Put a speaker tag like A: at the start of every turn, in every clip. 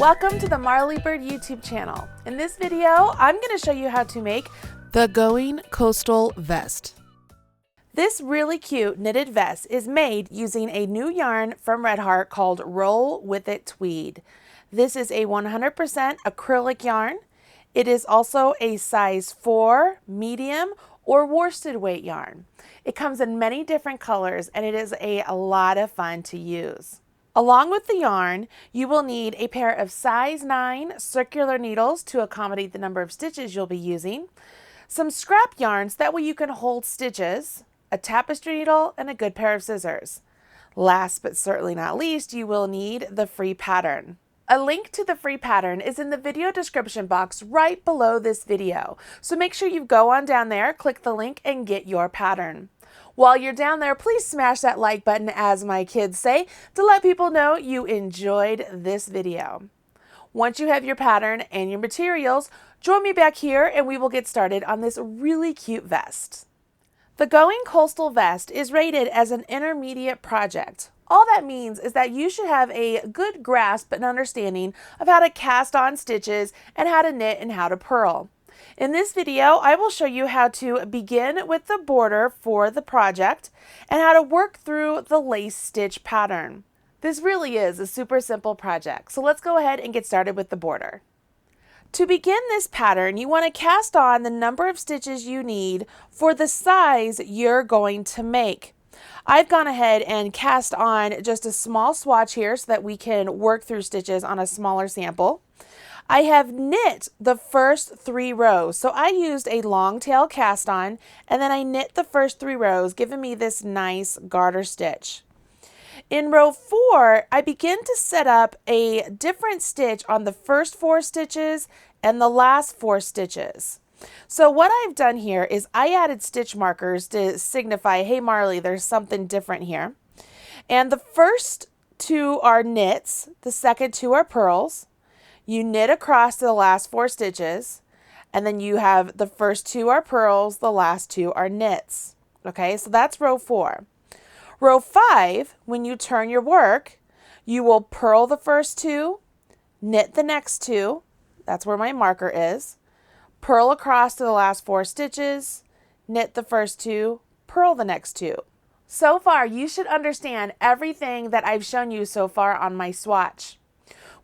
A: Welcome to the Marley Bird YouTube channel. In this video, I'm going to show you how to make the Going Coastal Vest. This really cute knitted vest is made using a new yarn from Red Heart called Roll With It Tweed. This is a 100% acrylic yarn. It is also a size 4, medium, or worsted weight yarn. It comes in many different colors and it is a lot of fun to use. Along with the yarn, you will need a pair of size 9 circular needles to accommodate the number of stitches you'll be using, some scrap yarns that way you can hold stitches, a tapestry needle, and a good pair of scissors. Last but certainly not least, you will need the free pattern. A link to the free pattern is in the video description box right below this video, so make sure you go on down there, click the link, and get your pattern. While you're down there, please smash that like button, as my kids say, to let people know you enjoyed this video. Once you have your pattern and your materials, join me back here and we will get started on this really cute vest. The Going Coastal Vest is rated as an intermediate project. All that means is that you should have a good grasp and understanding of how to cast on stitches and how to knit and how to purl. In this video, I will show you how to begin with the border for the project and how to work through the lace stitch pattern. This really is a super simple project, so let's go ahead and get started with the border. To begin this pattern, you want to cast on the number of stitches you need for the size you're going to make. I've gone ahead and cast on just a small swatch here so that we can work through stitches on a smaller sample. I have knit the first 3 rows, so I used a long tail cast on and then I knit the first 3 rows, giving me this nice garter stitch. In row 4, I begin to set up a different stitch on the first 4 stitches and the last 4 stitches. So what I've done here is I added stitch markers to signify, hey Marley, there's something different here. And the first 2 are knits, the second 2 are purls. You knit across to the last 4 stitches, and then you have the first 2 are purls, the last 2 are knits. Okay, so that's row 4. Row 5, when you turn your work, you will purl the first 2, knit the next 2, that's where my marker is, purl across to the last 4 stitches, knit the first 2, purl the next 2. So far, you should understand everything that I've shown you so far on my swatch.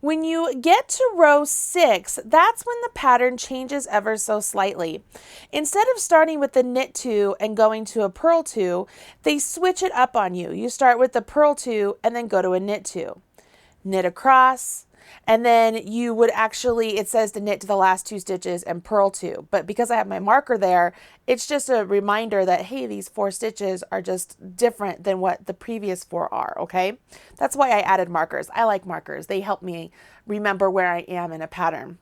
A: When you get to row 6, that's when the pattern changes ever so slightly. Instead of starting with the knit 2 and going to a purl 2, they switch it up on you. You start with the purl 2 and then go to a knit 2. Knit across, and then you would actually, it says to knit to the last 2 stitches and purl 2. But because I have my marker there, it's just a reminder that, hey, these 4 stitches are just different than what the previous 4 are, okay? That's why I added markers. I like markers. They help me remember where I am in a pattern.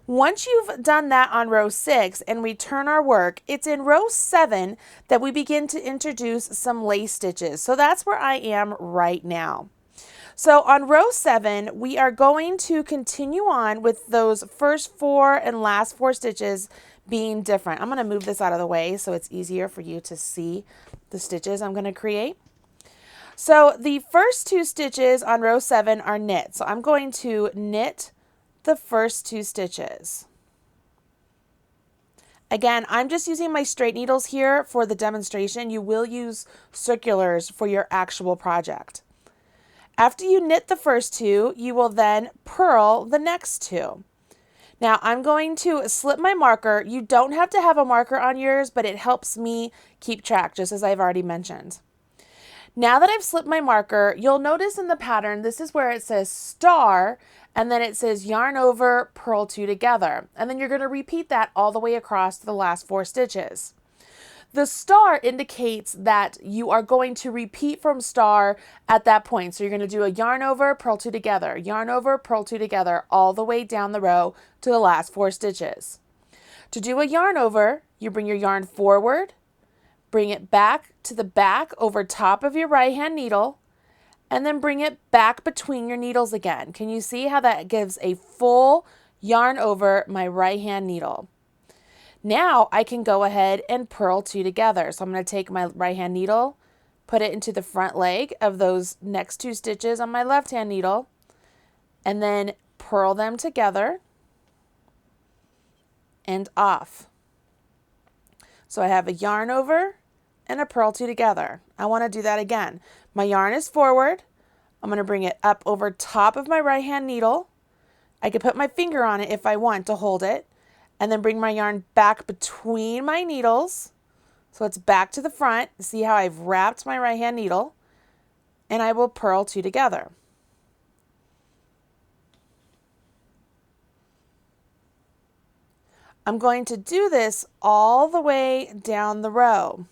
A: Once you've done that on row 6 and we turn our work, it's in row 7 that we begin to introduce some lace stitches. So that's where I am right now. So on row 7, we are going to continue on with those first 4 and last 4 stitches being different. I'm going to move this out of the way so it's easier for you to see the stitches I'm going to create. So the first 2 stitches on row 7 are knit. So I'm going to knit the first 2 stitches. Again, I'm just using my straight needles here for the demonstration. You will use circulars for your actual project. After you knit the first 2, you will then purl the next 2. Now I'm going to slip my marker. You don't have to have a marker on yours, but it helps me keep track, just as I've already mentioned. Now that I've slipped my marker, you'll notice in the pattern, this is where it says star, and then it says yarn over, purl 2 together. And then you're going to repeat that all the way across to the last 4 stitches. The star indicates that you are going to repeat from star at that point. So you're going to do a yarn over, purl 2 together, yarn over, purl 2 together, all the way down the row to the last 4 stitches. To do a yarn over, you bring your yarn forward, bring it back to the back over top of your right hand needle, and then bring it back between your needles again. Can you see how that gives a full yarn over my right hand needle? Now I can go ahead and purl 2 together. So I'm going to take my right hand needle, put it into the front leg of those next 2 stitches on my left hand needle, and then purl them together and off. So I have a yarn over and a purl two together. I want to do that again. My yarn is forward. I'm going to bring it up over top of my right hand needle. I could put my finger on it if I want to hold it, and then bring my yarn back between my needles. So it's back to the front. See how I've wrapped my right hand needle, and I will purl two together. I'm going to do this all the way down the row.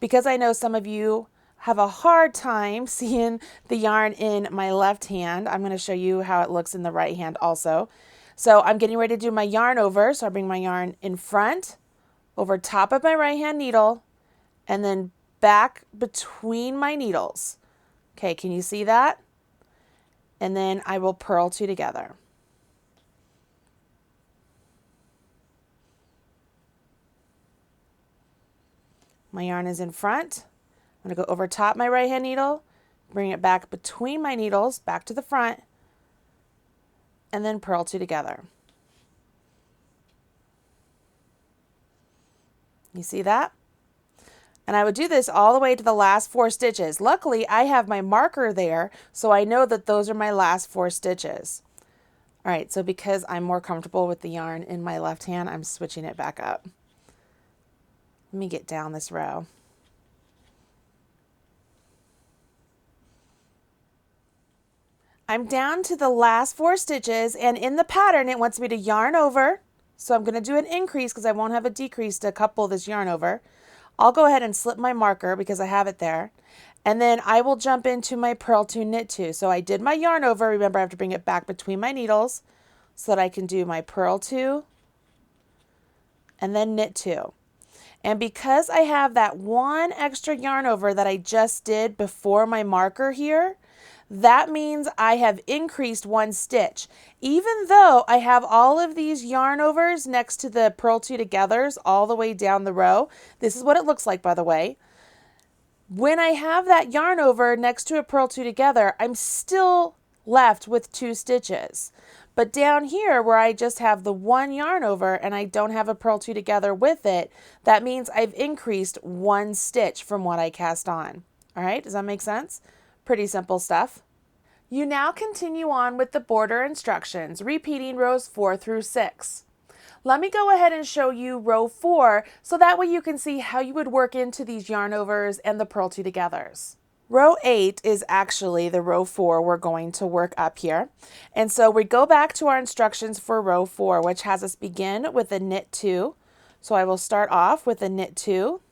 A: Because I know some of you have a hard time seeing the yarn in my left hand, I'm going to show you how it looks in the right hand also. So I'm getting ready to do my yarn over, so I bring my yarn in front, over top of my right hand needle, and then back between my needles. Okay, can you see that? And then I will purl two together. My yarn is in front. I'm going to go over top my right hand needle, bring it back between my needles, back to the front, and then purl two together. You see that? And I would do this all the way to the last 4 stitches. Luckily, I have my marker there, so I know that those are my last 4 stitches. All right, so because I'm more comfortable with the yarn in my left hand, I'm switching it back up. Let me get down this row. I'm down to the last 4 stitches, and in the pattern it wants me to yarn over, so I'm going to do an increase because I won't have a decrease to couple this yarn over. I'll go ahead and slip my marker because I have it there, and then I will jump into my purl two, knit two. So I did my yarn over. Remember, I have to bring it back between my needles so that I can do my purl two and then knit two. And because I have that one extra yarn over that I just did before my marker here, that means I have increased 1 stitch. Even though I have all of these yarn overs next to the purl two togethers all the way down the row, this is what it looks like, by the way. When I have that yarn over next to a purl two together, I'm still left with 2 stitches. But down here where I just have the 1 yarn over and I don't have a purl two together with it, that means I've increased 1 stitch from what I cast on. All right, does that make sense? Pretty simple stuff. You now continue on with the border instructions, repeating rows 4 through 6. Let me go ahead and show you row 4 so that way you can see how you would work into these yarn overs and the purl two togethers. Row 8 is actually the row 4 we're going to work up here. And so we go back to our instructions for row 4, which has us begin with a knit 2. So I will start off with a knit 2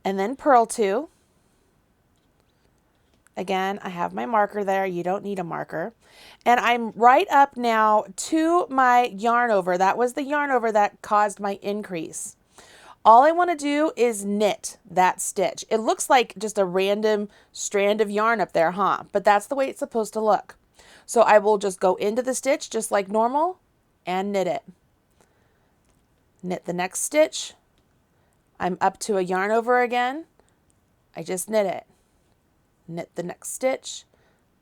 A: and then purl 2. Again, I have my marker there. You don't need a marker. And I'm right up now to my yarn over. That was the yarn over that caused my increase. All I want to do is knit that stitch. It looks like just a random strand of yarn up there, huh? But that's the way it's supposed to look. So I will just go into the stitch just like normal and knit it. Knit the next stitch. I'm up to a yarn over again. I just knit it. Knit the next stitch.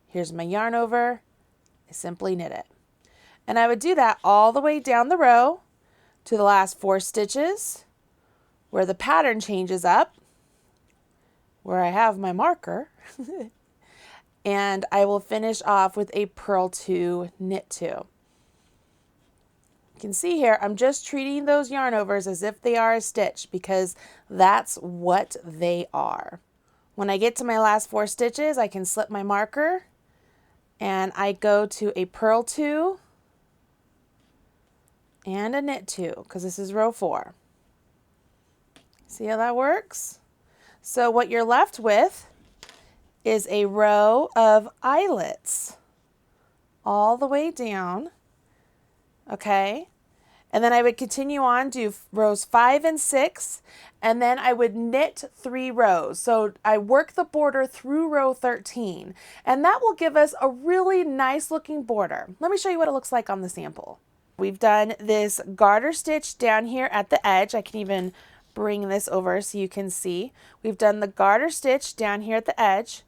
A: Here's my yarn over. I simply knit it. And I would do that all the way down the row to the last 4 stitches where the pattern changes up, where I have my marker. And I will finish off with a purl 2, knit 2. You can see here, I'm just treating those yarn overs as if they are a stitch because that's what they are. When I get to my last 4 stitches, I can slip my marker and I go to a purl 2 and a knit 2 because this is row 4. See how that works? So what you're left with is a row of eyelets all the way down, okay? And then I would continue on to rows 5 and 6, and then I would knit 3 rows. So I work the border through row 13, and that will give us a really nice looking border. Let me show you what it looks like on the sample. We've done this garter stitch down here at the edge. I can even bring this over so you can see. We've done the garter stitch down here at the edge.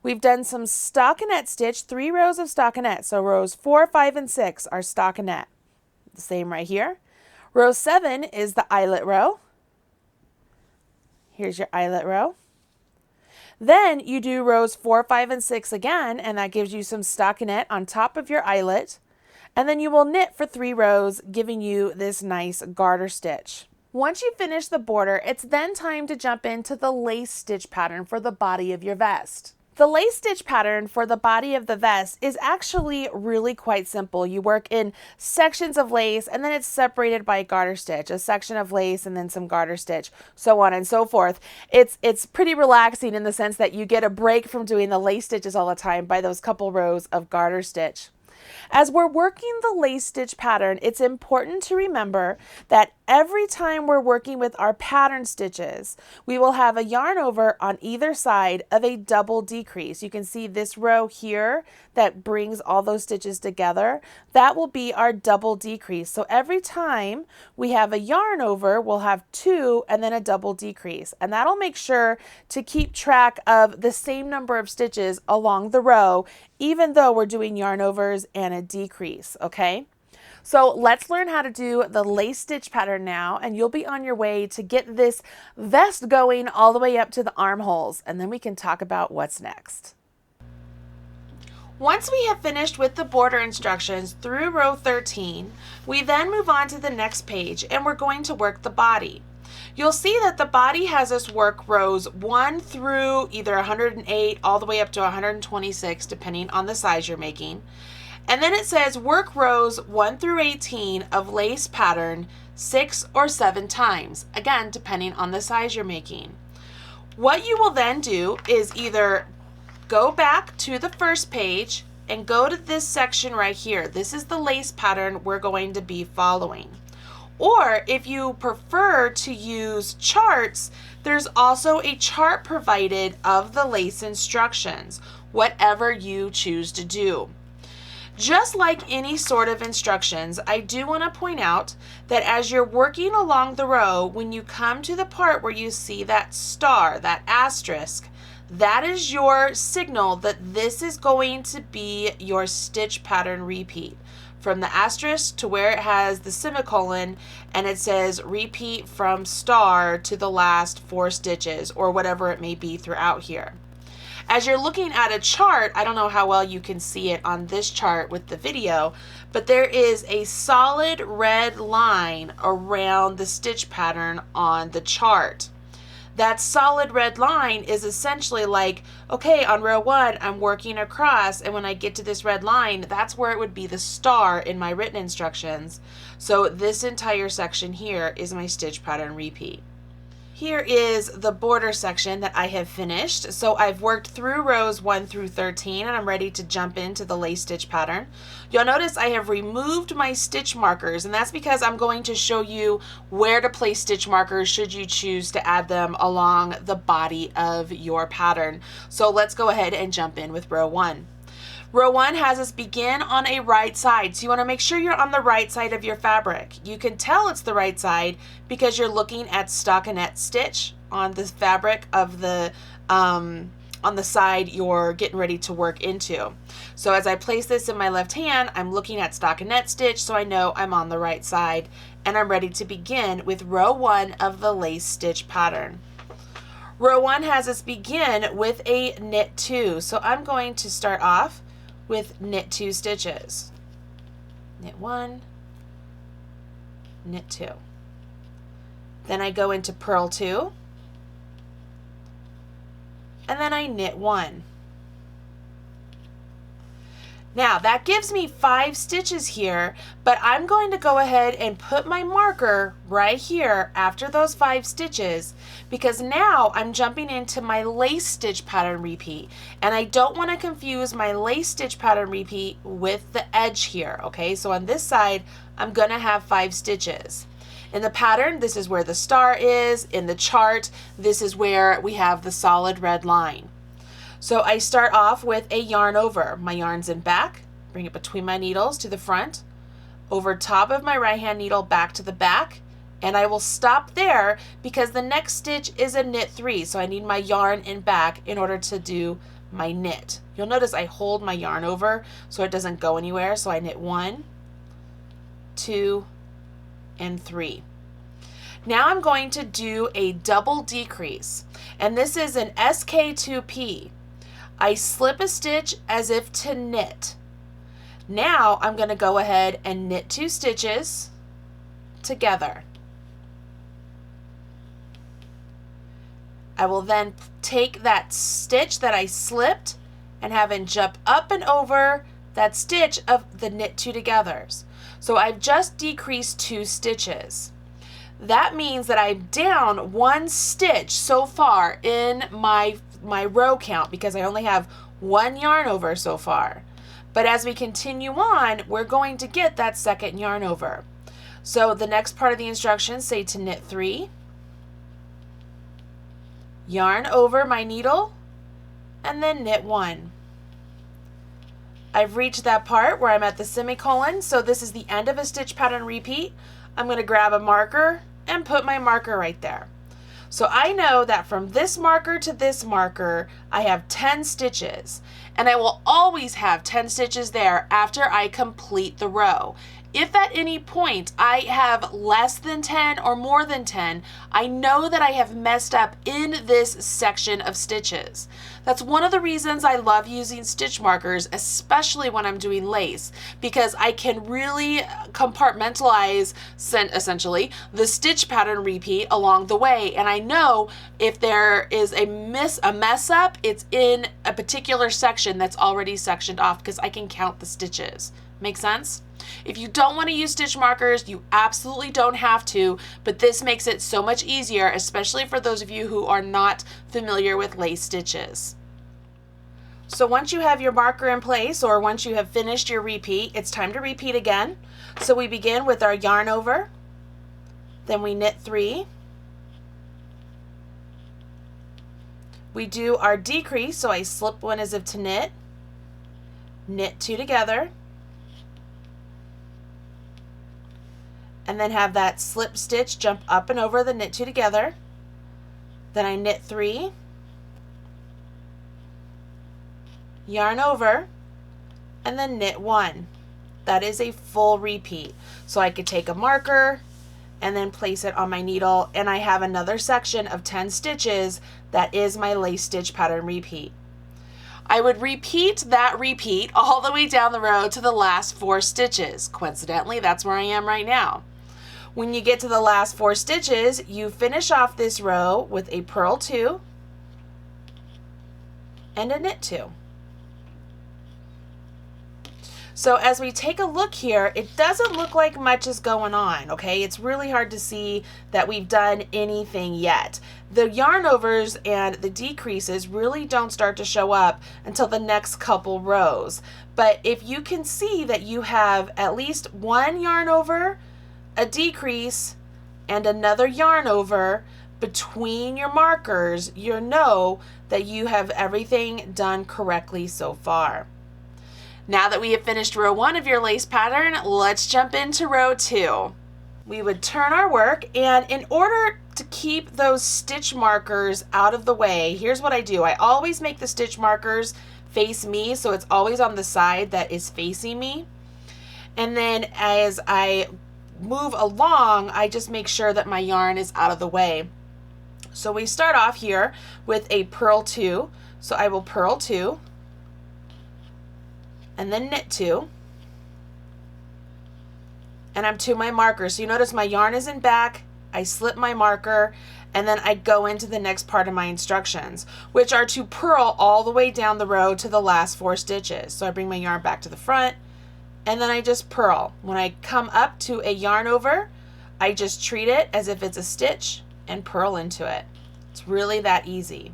A: We've done some stockinette stitch, 3 rows of stockinette. So rows 4, 5, and 6 are stockinette. The same right here. Row 7 is the eyelet row. Here's your eyelet row. Then you do rows 4, 5, and 6 again, and that gives you some stockinette on top of your eyelet. And then you will knit for 3 rows, giving you this nice garter stitch. Once you finish the border, it's then time to jump into the lace stitch pattern for the body of your vest. The lace stitch pattern for the body of the vest is actually really quite simple. You work in sections of lace and then it's separated by a garter stitch, a section of lace and then some garter stitch, so on and so forth. It's pretty relaxing in the sense that you get a break from doing the lace stitches all the time by those couple rows of garter stitch. As we're working the lace stitch pattern, it's important to remember that every time we're working with our pattern stitches, we will have a yarn over on either side of a double decrease. You can see this row here that brings all those stitches together. That will be our double decrease. So every time we have a yarn over, we'll have 2 and then a double decrease. And that'll make sure to keep track of the same number of stitches along the row, even though we're doing yarn overs and a decrease, okay? So let's learn how to do the lace stitch pattern now, and you'll be on your way to get this vest going all the way up to the armholes, and then we can talk about what's next. Once we have finished with the border instructions through row 13, we then move on to the next page and we're going to work the body. You'll see that the body has us work rows 1 through either 108 all the way up to 126 depending on the size you're making. And then it says work rows 1 through 18 of lace pattern 6 or 7 times, again depending on the size you're making. What you will then do is either go back to the first page and go to this section right here. This is the lace pattern we're going to be following. Or if you prefer to use charts, there's also a chart provided of the lace instructions, whatever you choose to do. Just like any sort of instructions, I do want to point out that as you're working along the row, when you come to the part where you see that star, that asterisk, that is your signal that this is going to be your stitch pattern repeat. From the asterisk to where it has the semicolon and it says repeat from star to the last 4 stitches or whatever it may be throughout here. As you're looking at a chart, I don't know how well you can see it on this chart with the video, but there is a solid red line around the stitch pattern on the chart. That solid red line is essentially like, okay, on row 1, I'm working across, and when I get to this red line, that's where it would be the star in my written instructions. So this entire section here is my stitch pattern repeat. Here is the border section that I have finished. So I've worked through rows 1 through 13 and I'm ready to jump into the lace stitch pattern. You'll notice I have removed my stitch markers, and that's because I'm going to show you where to place stitch markers should you choose to add them along the body of your pattern. So let's go ahead and jump in with row 1. Row 1 has us begin on a right side, so you want to make sure you're on the right side of your fabric. You can tell it's the right side because you're looking at stockinette stitch on the fabric of the on the side you're getting ready to work into. So as I place this in my left hand, I'm looking at stockinette stitch, so I know I'm on the right side, and I'm ready to begin with row 1 of the lace stitch pattern. Row 1 has us begin with a knit 2, so I'm going to start off with knit 2 stitches. Knit 1, knit 2. Then I go into purl 2, and then I knit 1. Now that gives me 5 stitches here, but I'm going to go ahead and put my marker right here after those 5 stitches because now I'm jumping into my lace stitch pattern repeat, and I don't want to confuse my lace stitch pattern repeat with the edge here, okay? So on this side, I'm gonna have 5 stitches. In the pattern, this is where the star is. In the chart, this is where we have the solid red line. So I start off with a yarn over. My yarn's in back, bring it between my needles to the front, over top of my right hand needle back to the back, and I will stop there because the next stitch is a knit 3, so I need my yarn in back in order to do my knit. You'll notice I hold my yarn over so it doesn't go anywhere. So I knit 1, 2, and 3. Now I'm going to do a double decrease, and this is an SK2P. I slip a stitch as if to knit. Now I'm going to go ahead and knit 2 stitches together. I will then take that stitch that I slipped and have it jump up and over that stitch of the knit 2 togethers. So I've just decreased 2 stitches. That means that I'm down 1 stitch so far in my row count because I only have 1 yarn over so far. But as we continue on, we're going to get that second yarn over. So the next part of the instructions say to knit 3, yarn over my needle, and then knit 1. I've reached that part where I'm at the semicolon, so this is the end of a stitch pattern repeat. I'm going to grab a marker and put my marker right there. So I know that from this marker to this marker, I have 10 stitches, and I will always have 10 stitches there after I complete the row. If at any point I have less than 10 or more than 10, I know that I have messed up in this section of stitches. That's one of the reasons I love using stitch markers, especially when I'm doing lace, because I can really compartmentalize essentially the stitch pattern repeat along the way, and I know if there is a mess up, it's in a particular section that's already sectioned off because I can count the stitches. Make sense? If you don't want to use stitch markers, you absolutely don't have to, but this makes it so much easier, especially for those of you who are not familiar with lace stitches. So once you have your marker in place, or once you have finished your repeat, it's time to repeat again. So we begin with our yarn over, then we knit 3. We do our decrease, so I slip 1 as if to knit 2 together, and then have that slip stitch jump up and over the knit 2 together. Then I knit 3, yarn over, and then knit 1. That is a full repeat. So I could take a marker and then place it on my needle, and I have another section of 10 stitches that is my lace stitch pattern repeat. I would repeat that repeat all the way down the row to the last 4 stitches. Coincidentally, that's where I am right now. When you get to the last 4 stitches, you finish off this row with a purl 2 and a knit 2. So as we take a look here, it doesn't look like much is going on, okay? It's really hard to see that we've done anything yet. The yarn overs and the decreases really don't start to show up until the next couple rows. But if you can see that you have at least 1 yarn over, a decrease, and another yarn over between your markers, you know that you have everything done correctly so far. Now that we have finished row 1 of your lace pattern, let's jump into row 2. We would turn our work, and in order to keep those stitch markers out of the way, here's what I do. I always make the stitch markers face me, so it's always on the side that is facing me. And then as I move along, I just make sure that my yarn is out of the way. So we start off here with a purl 2. So I will purl 2 and then knit 2. And I'm to my marker. So you notice my yarn is in back, I slip my marker, and then I go into the next part of my instructions, which are to purl all the way down the row to the last 4 stitches. So I bring my yarn back to the front, and then I just purl. When I come up to a yarn over, I just treat it as if it's a stitch and purl into it. It's really that easy.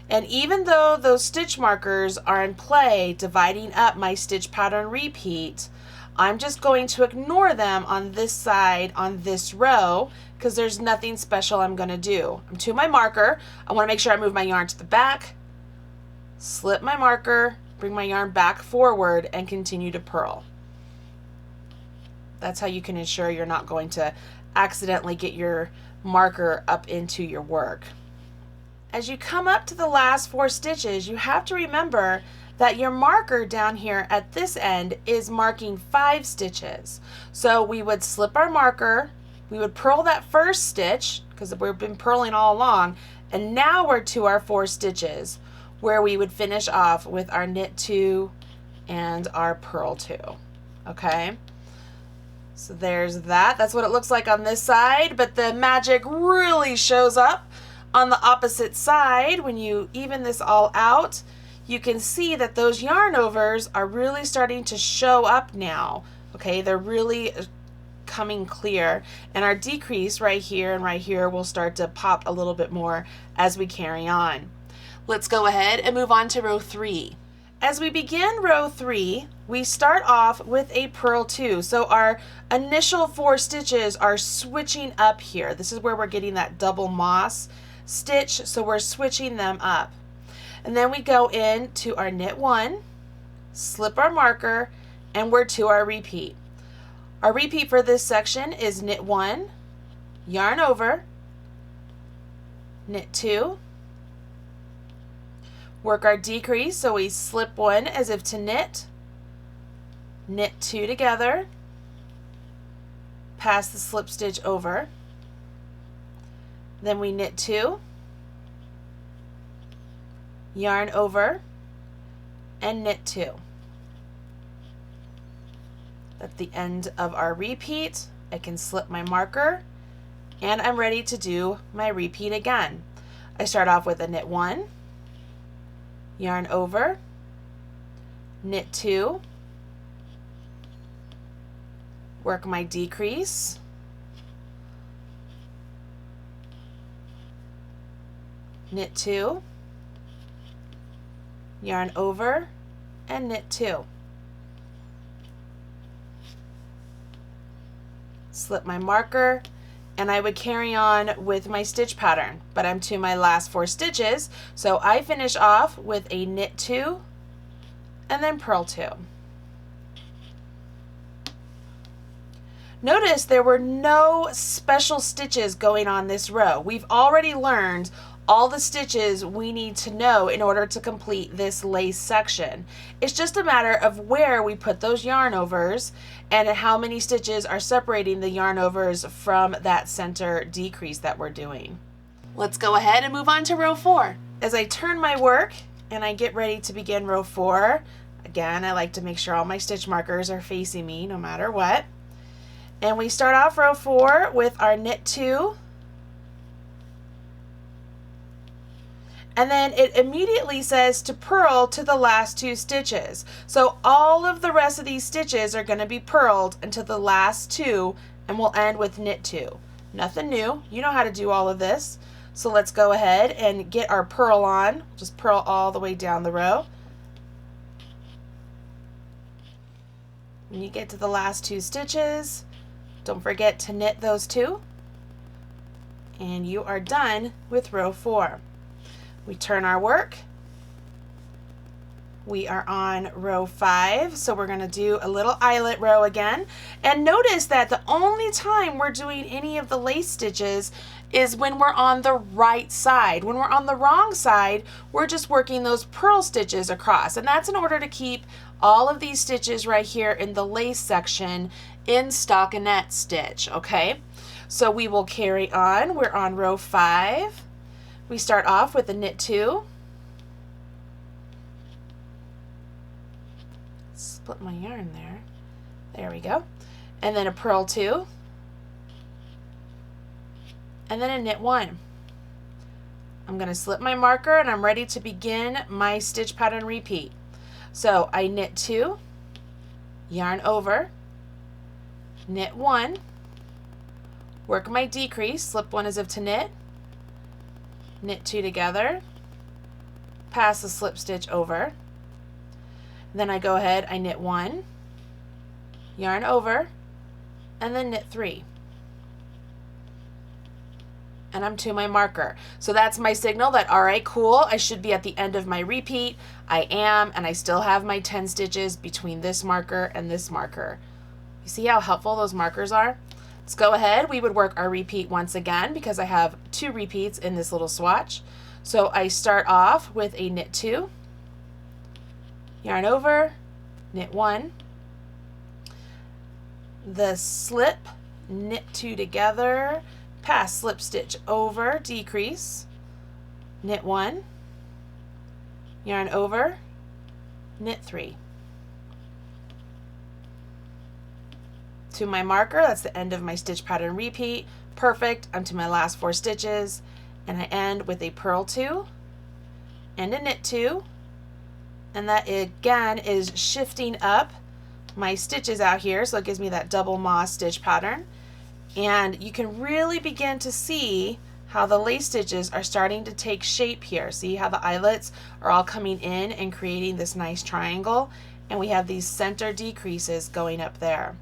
A: And even though those stitch markers are in play dividing up my stitch pattern repeat, I'm just going to ignore them on this side on this row because there's nothing special I'm going to do. I'm to my marker. I want to make sure I move my yarn to the back, slip my marker, bring my yarn back forward, and continue to purl. That's how you can ensure you're not going to accidentally get your marker up into your work. As you come up to the last 4 stitches, you have to remember that your marker down here at this end is marking 5 stitches. So we would slip our marker, we would purl that first stitch, because we've been purling all along, and now we're to our 4 stitches, where we would finish off with our knit 2 and our purl 2. Okay? So there's that. That's what it looks like on this side, but the magic really shows up on the opposite side. When you even this all out, you can see that those yarn overs are really starting to show up now. Okay, they're really coming clear, and our decrease right here and right here will start to pop a little bit more as we carry on. Let's go ahead and move on to row 3. As we begin row 3, we start off with a purl 2. So our initial 4 stitches are switching up here. This is where we're getting that double moss stitch, so we're switching them up. And then we go into our knit 1, slip our marker, and we're to our repeat. Our repeat for this section is knit 1, yarn over, knit 2, work our decrease, so we slip 1 as if to knit, knit 2 together, pass the slip stitch over, then we knit 2, yarn over, and knit 2. At the end of our repeat, I can slip my marker, and I'm ready to do my repeat again. I start off with a knit 1, yarn over, knit 2, work my decrease, knit 2, yarn over, and knit 2. Slip my marker, and I would carry on with my stitch pattern, but I'm to my last 4 stitches, so I finish off with a knit 2 and then purl 2. Notice there were no special stitches going on this row. We've already learned all the stitches we need to know in order to complete this lace section. It's just a matter of where we put those yarn overs and how many stitches are separating the yarn overs from that center decrease that we're doing. Let's go ahead and move on to row 4. As I turn my work and I get ready to begin row 4, again, I like to make sure all my stitch markers are facing me no matter what. And we start off row 4 with our knit 2, and then it immediately says to purl to the last 2 stitches. So all of the rest of these stitches are going to be purled until the last 2, and we'll end with knit 2. Nothing new. You know how to do all of this. So let's go ahead and get our purl on. Just purl all the way down the row. When you get to the last 2 stitches, don't forget to knit those 2, and you are done with row 4. We turn our work. We are on row 5, so we're going to do a little eyelet row again. And notice that the only time we're doing any of the lace stitches is when we're on the right side. When we're on the wrong side, we're just working those purl stitches across, and that's in order to keep all of these stitches right here in the lace section in stockinette stitch, okay? So we will carry on. We're on row 5. We start off with a knit 2, split my yarn there, there we go, and then a purl 2, and then a knit 1. I'm going to slip my marker and I'm ready to begin my stitch pattern repeat. So I knit 2, yarn over, knit 1, work my decrease, slip 1 as if to knit, knit 2 together, pass the slip stitch over, then I go ahead, I knit 1, yarn over, and then knit 3. And I'm to my marker. So that's my signal that, all right, cool, I should be at the end of my repeat. I am, and I still have my 10 stitches between this marker and this marker. You see how helpful those markers are? Let's go ahead. We would work our repeat once again because I have 2 repeats in this little swatch. So I start off with a knit 2, yarn over, knit 1, the slip, knit 2 together, pass slip stitch over, decrease, knit 1, yarn over, knit 3. To my marker, that's the end of my stitch pattern repeat. Perfect. I'm to my last 4 stitches, and I end with a purl 2 and a knit 2, and that again is shifting up my stitches out here, so it gives me that double moss stitch pattern. And you can really begin to see how the lace stitches are starting to take shape here. See how the eyelets are all coming in and creating this nice triangle, and we have these center decreases going up there.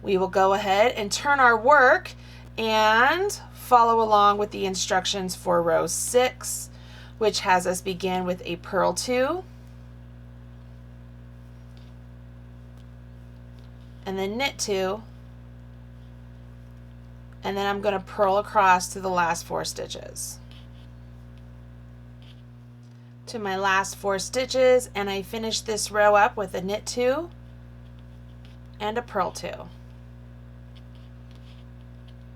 A: We will go ahead and turn our work and follow along with the instructions for row 6, which has us begin with a purl 2 and then knit 2, and then I'm going to purl across to the last 4 stitches. To my last 4 stitches, and I finish this row up with a knit 2 and a purl 2.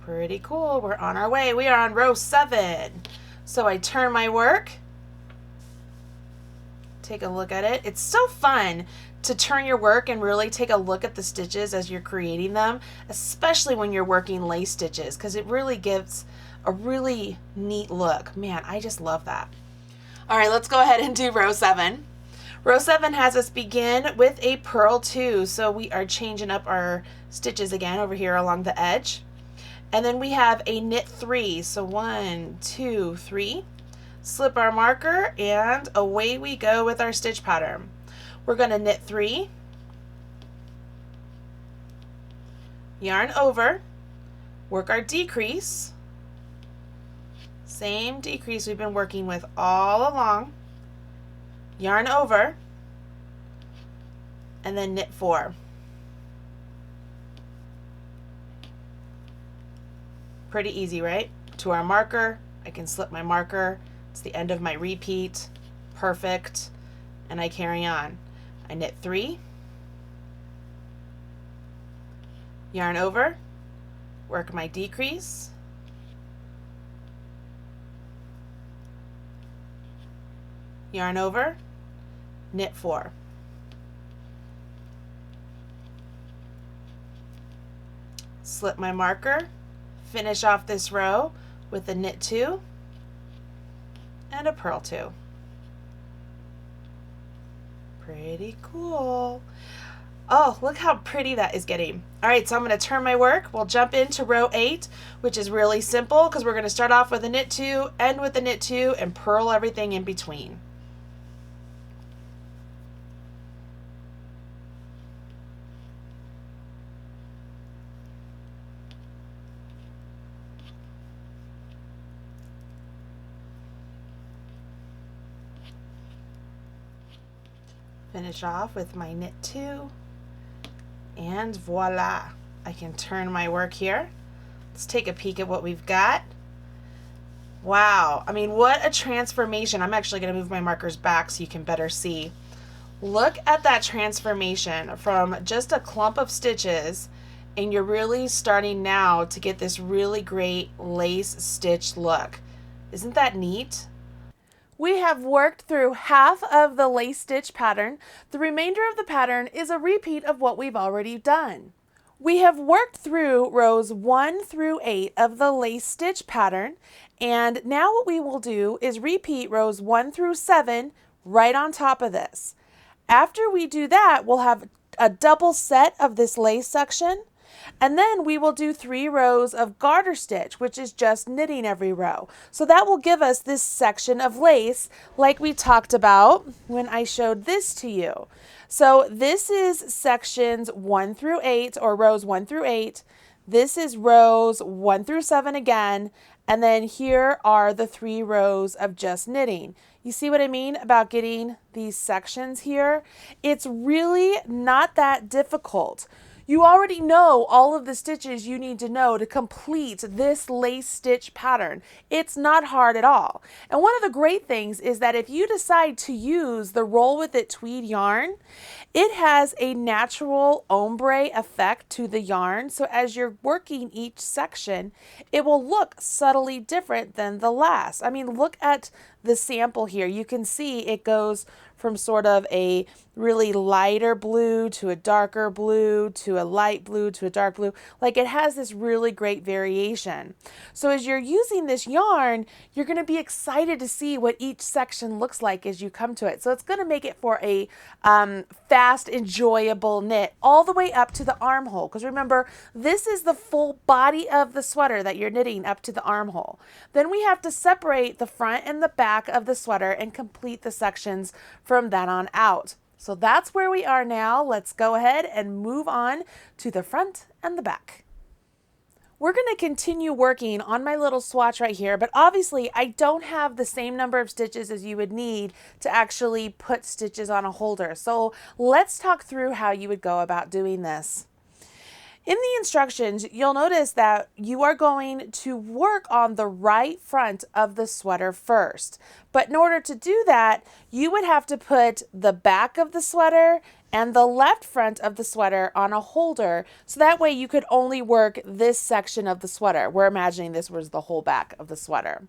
A: Pretty cool. We're on our way. We are on row 7. So I turn my work, take a look at it. It's so fun to turn your work and really take a look at the stitches as you're creating them, especially when you're working lace stitches, because it really gives a really neat look. Man, I just love that. All right, let's go ahead and do row 7. Row 7 has us begin with a purl 2. So we are changing up our stitches again over here along the edge. And then we have a knit 3, so 1, 2, 3, slip our marker, and away we go with our stitch pattern. We're going to knit 3, yarn over, work our decrease, same decrease we've been working with all along, yarn over, and then knit 4. Pretty easy, right? To our marker, I can slip my marker. It's the end of my repeat. Perfect. And I carry on. I knit 3, yarn over, work my decrease, yarn over, knit 4. Slip my marker, finish off this row with a knit 2 and a purl 2. Pretty cool. Oh, look how pretty that is getting. All right, so I'm going to turn my work. We'll jump into row 8, which is really simple because we're going to start off with a knit 2, end with a knit 2, and purl everything in between. Finish off with my knit 2, and voila, I can turn my work here. Let's take a peek at what we've got. Wow, I mean, what a transformation. I'm actually going to move my markers back so you can better see. Look at that transformation from just a clump of stitches, and you're really starting now to get this really great lace stitch look. Isn't that neat? We have worked through half of the lace stitch pattern. The remainder of the pattern is a repeat of what we've already done. We have worked through rows 1 through 8 of the lace stitch pattern, and now what we will do is repeat rows 1 through 7 right on top of this. After we do that, we'll have a double set of this lace section, and then we will do 3 rows of garter stitch, which is just knitting every row. So that will give us this section of lace like we talked about when I showed this to you. So this is sections 1 through 8, or rows 1 through 8. This is rows 1 through 7 again, and then here are the 3 rows of just knitting. You see what I mean about getting these sections here? It's really not that difficult. You already know all of the stitches you need to know to complete this lace stitch pattern. It's not hard at all. And one of the great things is that if you decide to use the Roll With It tweed yarn, it has a natural ombre effect to the yarn. So as you're working each section, it will look subtly different than the last. I mean, look at the sample here. You can see it goes from sort of a really lighter blue to a darker blue to a light blue to a dark blue. Like, it has this really great variation. So as you're using this yarn, you're going to be excited to see what each section looks like as you come to it. So it's going to make it for a fast, enjoyable knit all the way up to the armhole. Because remember, this is the full body of the sweater that you're knitting up to the armhole. Then we have to separate the front and the back of the sweater and complete the sections from that on out. So that's where we are now. Let's go ahead and move on to the front and the back. We're going to continue working on my little swatch right here, but obviously I don't have the same number of stitches as you would need to actually put stitches on a holder. So let's talk through how you would go about doing this. In the instructions, you'll notice that you are going to work on the right front of the sweater first. But in order to do that, you would have to put the back of the sweater and the left front of the sweater on a holder. So that way you could only work this section of the sweater. We're imagining this was the whole back of the sweater.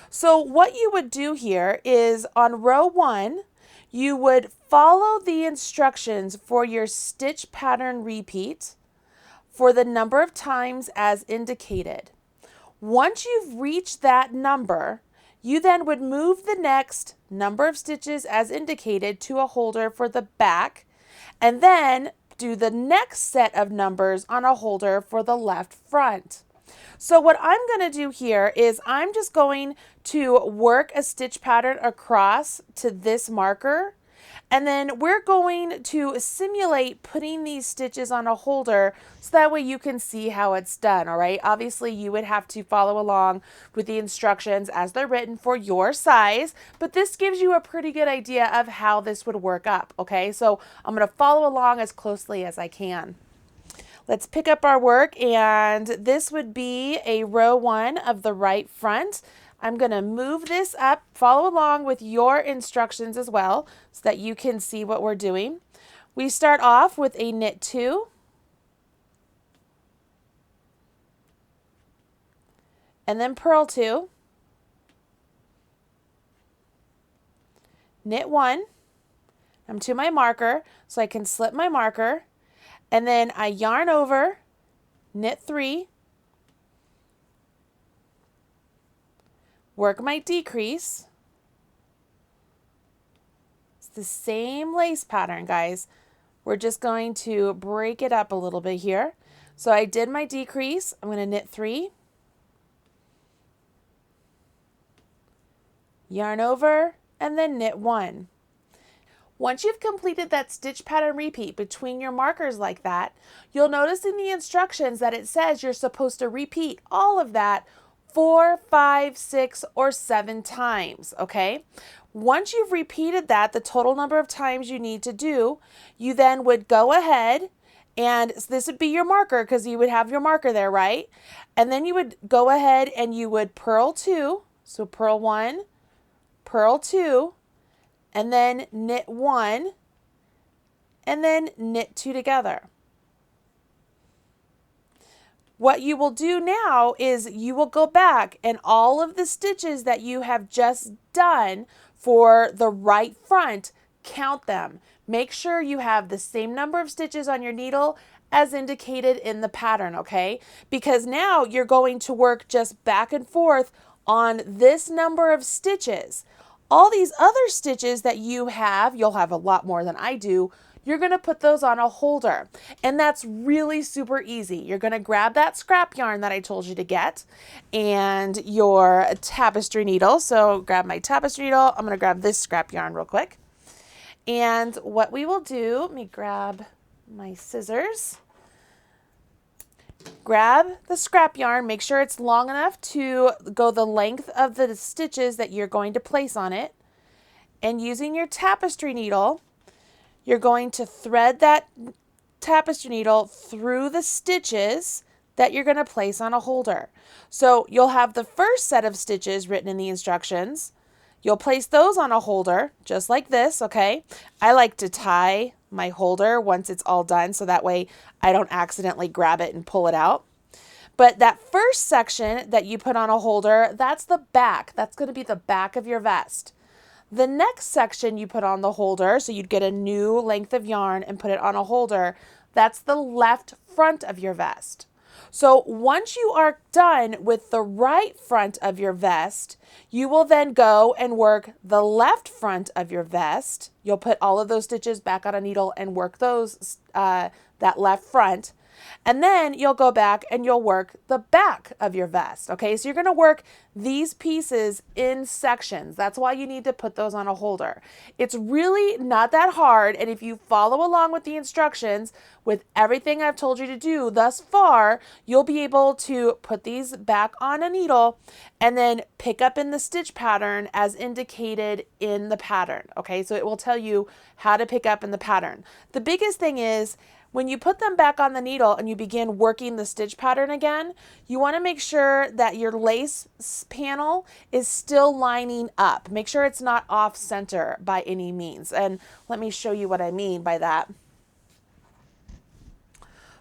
A: So what you would do here is on row 1, you would follow the instructions for your stitch pattern repeat for the number of times as indicated. Once you've reached that number, you then would move the next number of stitches as indicated to a holder for the back, and then do the next set of numbers on a holder for the left front. So what I'm going to do here is I'm just going to work a stitch pattern across to this marker. And then we're going to simulate putting these stitches on a holder so that way you can see how it's done, all right? Obviously, you would have to follow along with the instructions as they're written for your size, but this gives you a pretty good idea of how this would work up, okay? So I'm going to follow along as closely as I can. Let's pick up our work, and this would be a row 1 of the right front. I'm going to move this up, follow along with your instructions as well so that you can see what we're doing. We start off with a knit 2, and then purl 2, knit 1, I'm to my marker so I can slip my marker, and then I yarn over, knit 3, work my decrease. It's the same lace pattern, guys. We're just going to break it up a little bit here. So I did my decrease. I'm going to knit 3, yarn over, and then knit 1. Once you've completed that stitch pattern repeat between your markers like that, you'll notice in the instructions that it says you're supposed to repeat all of that 4, 5, 6, or 7 times, okay? Once you've repeated that, the total number of times you need to do, you then would go ahead, and this would be your marker because you would have your marker there, right? And then you would go ahead and you would purl 2, so purl 1, purl 2, and then knit 1, and then knit 2 together. What you will do now is you will go back and all of the stitches that you have just done for the right front, count them. Make sure you have the same number of stitches on your needle as indicated in the pattern, okay? Because now you're going to work just back and forth on this number of stitches. All these other stitches that you have, you'll have a lot more than I do, you're going to put those on a holder. And that's really super easy. You're going to grab that scrap yarn that I told you to get and your tapestry needle. So grab my tapestry needle. I'm going to grab this scrap yarn real quick. And what we will do, let me grab my scissors. Grab the scrap yarn, make sure it's long enough to go the length of the stitches that you're going to place on it. And using your tapestry needle, you're going to thread that tapestry needle through the stitches that you're going to place on a holder. So you'll have the first set of stitches written in the instructions. You'll place those on a holder just like this, okay? I like to tie my holder once it's all done so that way I don't accidentally grab it and pull it out. But that first section that you put on a holder, that's the back. That's going to be the back of your vest. The next section you put on the holder, so you'd get a new length of yarn and put it on a holder, that's the left front of your vest. So once you are done with the right front of your vest, you will then go and work the left front of your vest. You'll put all of those stitches back on a needle and work those, that left front. And then you'll go back and you'll work the back of your vest. Okay, so you're going to work these pieces in sections. That's why you need to put those on a holder. It's really not that hard. And if you follow along with the instructions, with everything I've told you to do thus far, you'll be able to put these back on a needle and then pick up in the stitch pattern as indicated in the pattern. Okay, so it will tell you how to pick up in the pattern. The biggest thing is, when you put them back on the needle and you begin working the stitch pattern again, you want to make sure that your lace panel is still lining up. Make sure it's not off center by any means. And let me show you what I mean by that.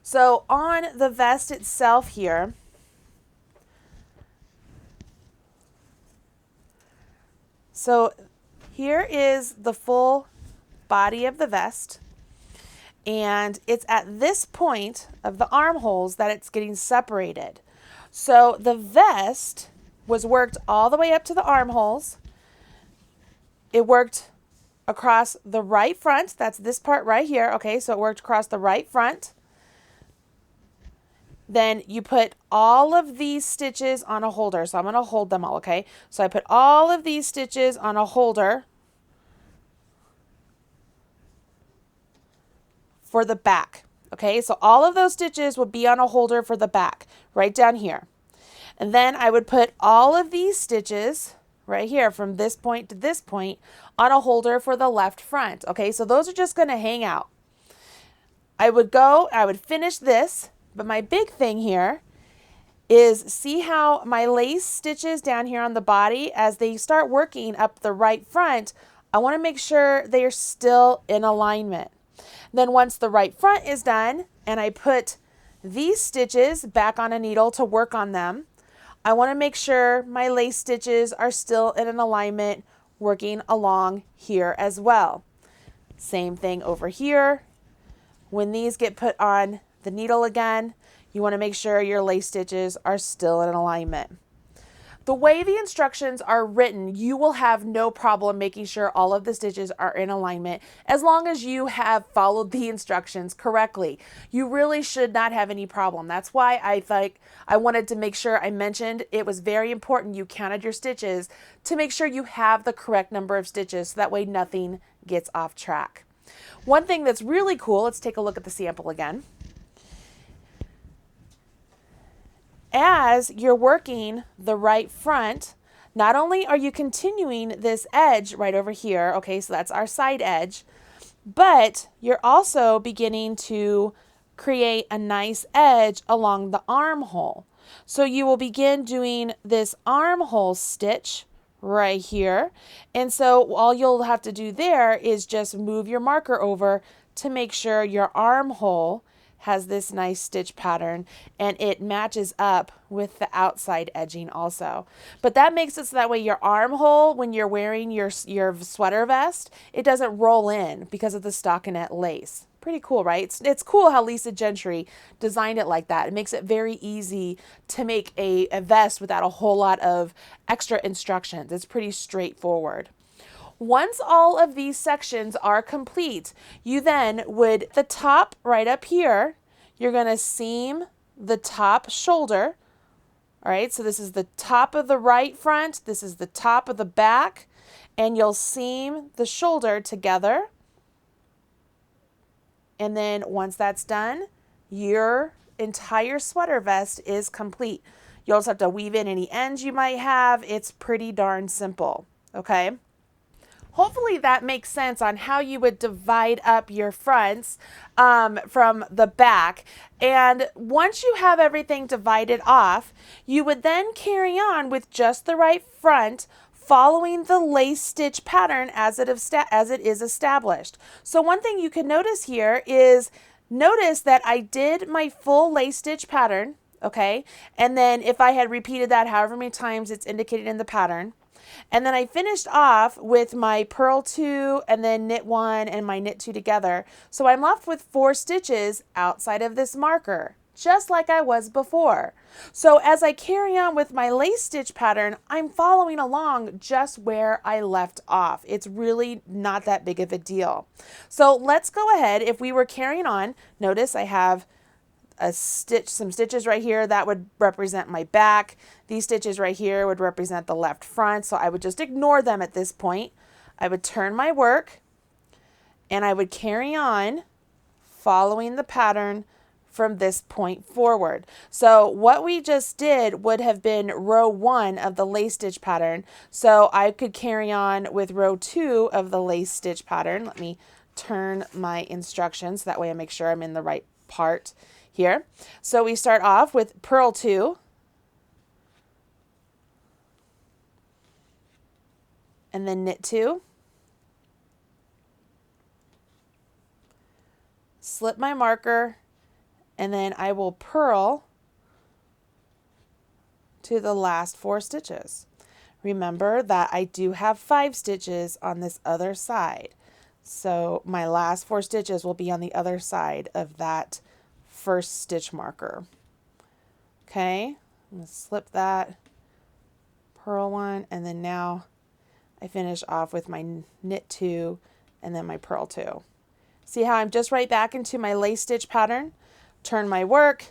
A: So on the vest itself here, so here is the full body of the vest. And it's at this point of the armholes that it's getting separated. So the vest was worked all the way up to the armholes. It worked across the right front. That's this part right here. Okay, so it worked across the right front. Then you put all of these stitches on a holder. So I'm going to hold them all, okay? So I put all of these stitches on a holder for the back. Okay, so all of those stitches would be on a holder for the back, right down here. And then I would put all of these stitches right here from this point to this point on a holder for the left front. Okay, so those are just going to hang out. I would finish this, but my big thing here is see how my lace stitches down here on the body, as they start working up the right front, I want to make sure they are still in alignment. Then once the right front is done and I put these stitches back on a needle to work on them, I want to make sure my lace stitches are still in an alignment working along here as well. Same thing over here. When these get put on the needle again, you want to make sure your lace stitches are still in alignment. The way the instructions are written, you will have no problem making sure all of the stitches are in alignment as long as you have followed the instructions correctly. You really should not have any problem. That's why I wanted to make sure I mentioned it was very important you counted your stitches to make sure you have the correct number of stitches so that way nothing gets off track. One thing that's really cool, let's take a look at the sample again. As you're working the right front, not only are you continuing this edge right over here, okay, so that's our side edge, but you're also beginning to create a nice edge along the armhole. So you will begin doing this armhole stitch right here. And so all you'll have to do there is just move your marker over to make sure your armhole has this nice stitch pattern and it matches up with the outside edging also. But that makes it so that way your armhole, when you're wearing your sweater vest, it doesn't roll in because of the stockinette lace. Pretty cool, right? It's cool how Lisa Gentry designed it like that. It makes it very easy to make a vest without a whole lot of extra instructions. It's pretty straightforward. Once all of these sections are complete, you then would, the top right up here, you're going to seam the top shoulder. All right, so this is the top of the right front, this is the top of the back, and you'll seam the shoulder together. And then once that's done, your entire sweater vest is complete. You'll just have to weave in any ends you might have. It's pretty darn simple, okay? hopefully that makes sense on how you would divide up your fronts from the back. And once you have everything divided off, you would then carry on with just the right front, following the lace stitch pattern as it is established. So one thing you can notice here is, notice that I did my full lace stitch pattern, okay? And then if I had repeated that however many times it's indicated in the pattern, and then I finished off with my purl 2 and then knit 1 and my knit 2 together. So I'm left with 4 stitches outside of this marker, just like I was before. So as I carry on with my lace stitch pattern, I'm following along just where I left off. It's really not that big of a deal. So let's go ahead. If we were carrying on, notice I have some stitches right here that would represent my back. These stitches right here would represent the left front, so I would just ignore them at this point. I would turn my work and I would carry on following the pattern from this point forward. So what we just did would have been row 1 of the lace stitch pattern. So I could carry on with row 2 of the lace stitch pattern. Let me turn my instructions so that way I make sure I'm in the right part here. So we start off with purl 2, and then knit 2, slip my marker, and then I will purl to the last 4 stitches. Remember that I do have 5 stitches on this other side. So my last 4 stitches will be on the other side of that first stitch marker. Okay, I'm going to slip that, purl 1, and then now I finish off with my knit 2 and then my purl 2. See how I'm just right back into my lace stitch pattern? Turn my work,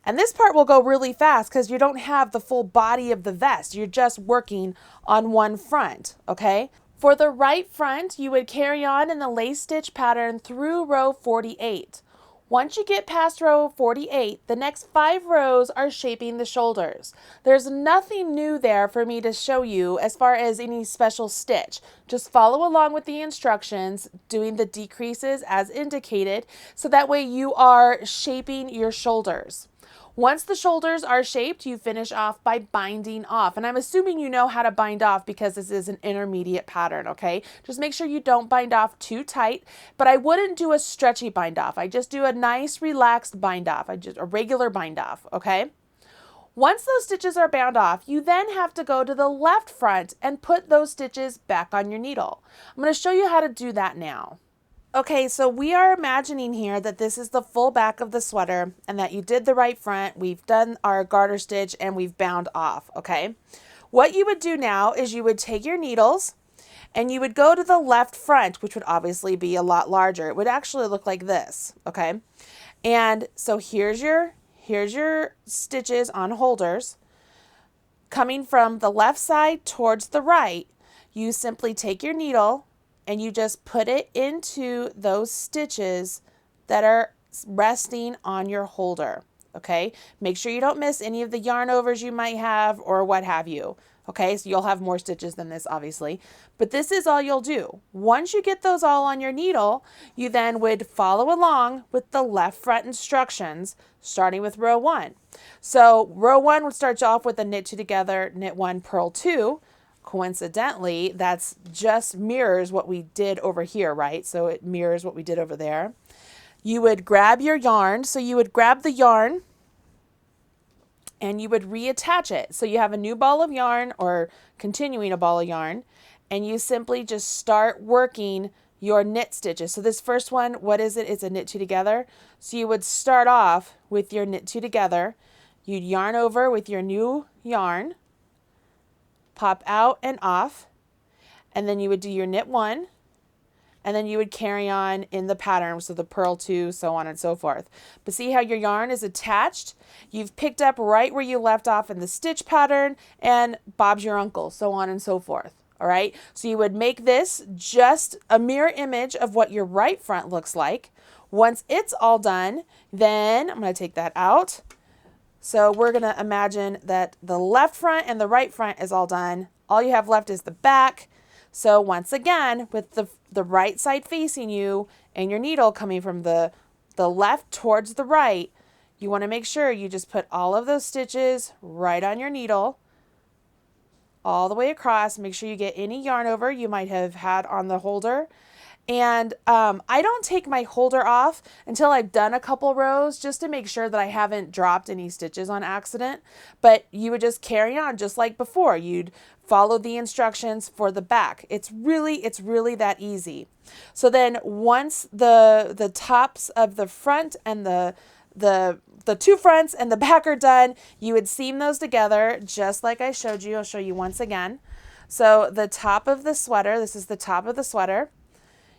A: and this part will go really fast because you don't have the full body of the vest. You're just working on one front, okay? For the right front, you would carry on in the lace stitch pattern through row 48. Once you get past row 48, the next 5 rows are shaping the shoulders. There's nothing new there for me to show you as far as any special stitch. Just follow along with the instructions, doing the decreases as indicated, so that way you are shaping your shoulders. Once the shoulders are shaped, you finish off by binding off. And I'm assuming you know how to bind off because this is an intermediate pattern, okay? Just make sure you don't bind off too tight, but I wouldn't do a stretchy bind off. I just do a nice relaxed bind off, a regular bind off, okay? Once those stitches are bound off, you then have to go to the left front and put those stitches back on your needle. I'm going to show you how to do that now. Okay, so we are imagining here that this is the full back of the sweater and that you did the right front, we've done our garter stitch, and we've bound off, okay? What you would do now is you would take your needles and you would go to the left front, which would obviously be a lot larger. It would actually look like this, okay? And so here's your stitches on holders. Coming from the left side towards the right, you simply take your needle and you just put it into those stitches that are resting on your holder, okay? Make sure you don't miss any of the yarn overs you might have or what have you, okay? So you'll have more stitches than this, obviously, but this is all you'll do. Once you get those all on your needle, you then would follow along with the left front instructions, starting with row 1. So row 1 would start you off with a knit 2 together, knit 1, purl 2. Coincidentally, that's just mirrors what we did over here, right? So it mirrors what we did over there. You would grab your yarn. So you would grab the yarn and you would reattach it. So you have a new ball of yarn or continuing a ball of yarn, and you simply just start working your knit stitches. So this first one, what is it? It's a knit 2 together. So you would start off with your knit 2 together. You'd yarn over with your new yarn, pop out and off, and then you would do your knit 1, and then you would carry on in the pattern, so the purl 2, so on and so forth. But see how your yarn is attached? You've picked up right where you left off in the stitch pattern, and Bob's your uncle, so on and so forth. All right, so you would make this just a mirror image of what your right front looks like. Once it's all done, then I'm going to take that out. So we're going to imagine that the left front and the right front is all done. All you have left is the back. So once again, with the right side facing you and your needle coming from the left towards the right, you want to make sure you just put all of those stitches right on your needle, all the way across. Make sure you get any yarn over you might have had on the holder. And I don't take my holder off until I've done a couple rows, just to make sure that I haven't dropped any stitches on accident. But you would just carry on just like before. You'd follow the instructions for the back. It's really that easy. So then once the tops of the front and the two fronts and the back are done, you would seam those together just like I showed you. I'll show you once again. So the top of the sweater, this is the top of the sweater.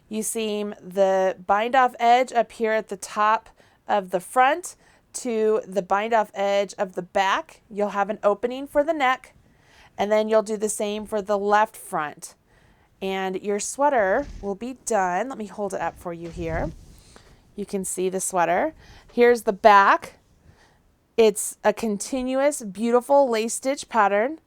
A: You seam the bind off edge up here at the top of the front to the bind off edge of the back. You'll have an opening for the neck, and then you'll do the same for the left front. And your sweater will be done. Let me hold it up for you here. You can see the sweater. Here's the back. It's a continuous, beautiful lace stitch pattern.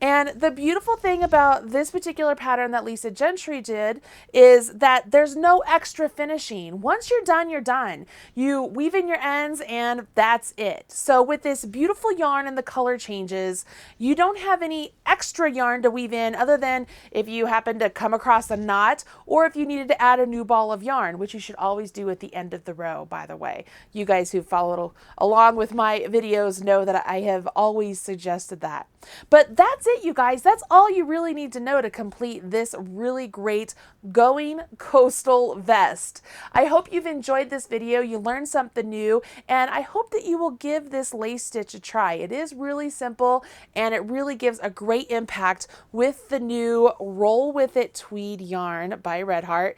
A: And the beautiful thing about this particular pattern that Lisa Gentry did is that there's no extra finishing. Once you're done, you're done. You weave in your ends and that's it. So with this beautiful yarn and the color changes, you don't have any extra yarn to weave in other than if you happen to come across a knot or if you needed to add a new ball of yarn, which you should always do at the end of the row, by the way. You guys who followed along with my videos know that I have always suggested that. But that's it, you guys. That's all you really need to know to complete this really great going coastal vest. I hope you've enjoyed this video. You learned something new, and I hope that you will give this lace stitch a try. It is really simple, and it really gives a great impact with the new Roll With It tweed yarn by Red Heart.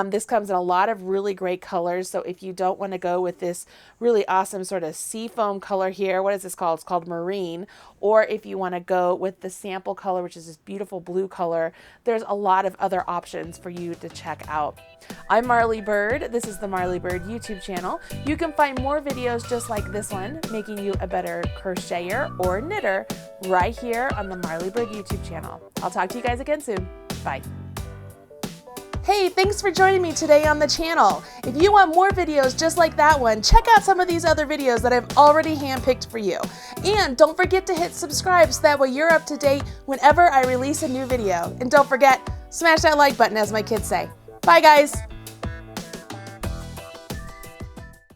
A: This comes in a lot of really great colors, so if you don't want to go with this really awesome sort of seafoam color here, what is this called? It's called Marine. Or if you want to go with the sample color, which is this beautiful blue color, there's a lot of other options for you to check out. I'm Marley Bird. This is the Marley Bird YouTube channel. You can find more videos just like this one, making you a better crocheter or knitter, right here on the Marley Bird YouTube channel. I'll talk to you guys again soon. Bye. Hey, thanks for joining me today on the channel. If you want more videos just like that one, check out some of these other videos that I've already handpicked for you. And don't forget to hit subscribe so that way you're up to date whenever I release a new video. And don't forget, smash that like button, as my kids say. Bye, guys.